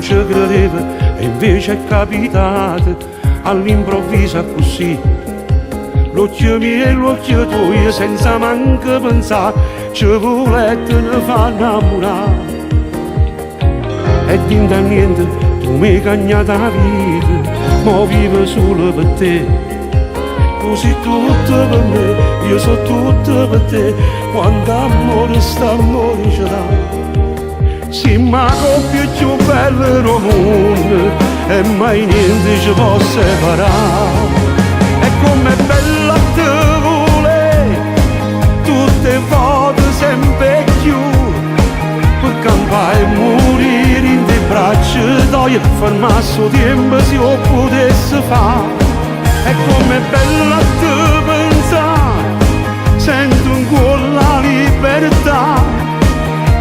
ci credeva e invece è capitato all'improvviso così. L'occhio mio e l'occhio tuo senza manco pensare ci volete ne fa innamorare. E dinte a niente tu mi hai cagnato la vita, ma vivo solo per te. Tu sei tutto per me, io sono tutto per te. Quando amore sta amore ce l'ha. Siamo la coppia più bella del mondo e mai niente ci può separare. E com'è bella te volere, tutte le volte sempre più, per campare e morire in te braccia d'oia, fermarsi il tempo se lo potesse fare. E com'è bella te pensare, sento in cuore la libertà.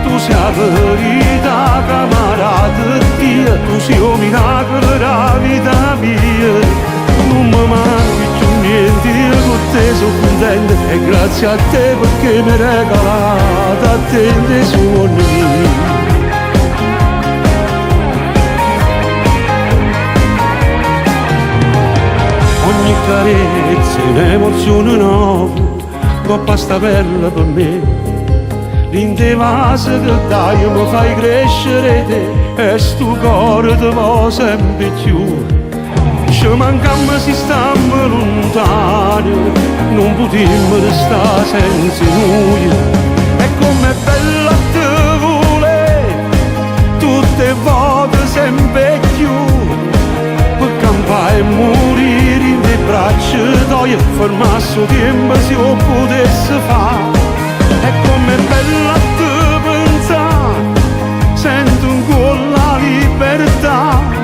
Tu sei la verità, camarata Dio, tu sei il miracolo della vita mia. Non mi manchi più niente, io con te sono contento e grazie a te perché mi hai regalato a te dei sogni. Ogni carezza è un'emozione nuova, coppa sta bella per me. L'inte vaso che dai mi fai crescere te e sto cuore ti va sempre più. Ci mancammo si stiamo lontani, non potremmo restare senza noi. E com'è bella te volere, tutte le volte sempre più, per campare e morire in te braccia d'oia, fermarsi il tempo se lo potesse fare. E com'è bella te pensare, sento in cuore la libertà.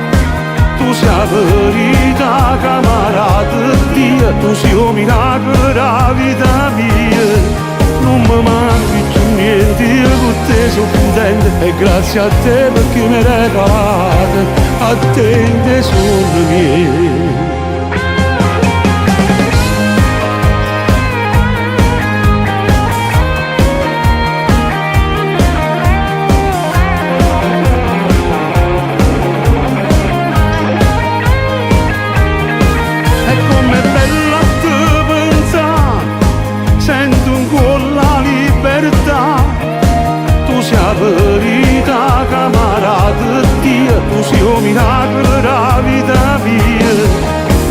Tu sei la verità, camarata Dio, tu sei il miracolo della vita mia. Non mi manchi più niente, io con te sono contento e grazie a te perché mi hai regalato a te dei sogni miei. Verità, camarata Dio, tu sei il miracolo della vita mia.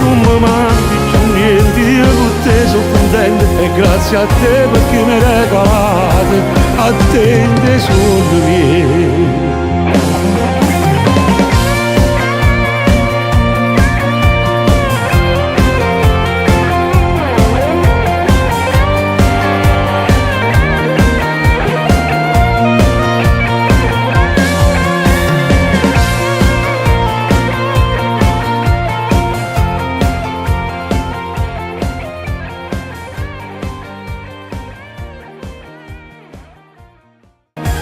Non mi manchi più niente, io con te sono contento e grazie a te perché mi hai regalato a te dei sogni miei.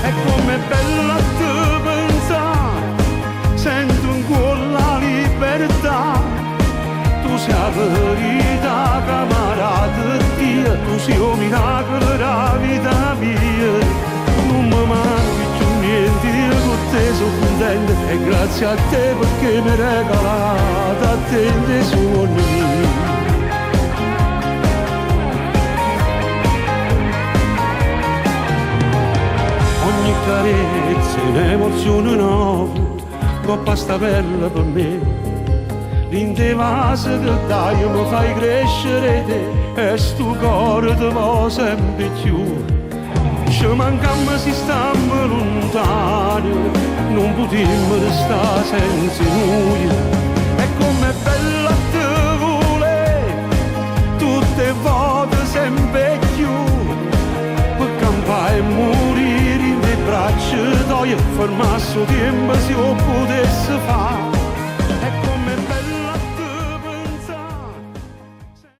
E com'è bella te pensare, sento in cuore la libertà. Tu sei la verità, camarata Dio, tu sei il miracolo della vita mia. Non mi manchi più niente, io con te sono contento e grazie a te perché mi hai regalato a te dei sogni. Ogni carezza è un'emozione nuova, coppa sta bella per me. L'inte vaso che dai mi fai crescere te e sto cuore ti va sempre più. Ci mancammo si stiamo lontani, non potremmo restare senza noi. E com'è bella te volere, tutte le volte sempre più, per campare e morire in te braccia d'oia, fermarsi il tempo se lo potesse fare.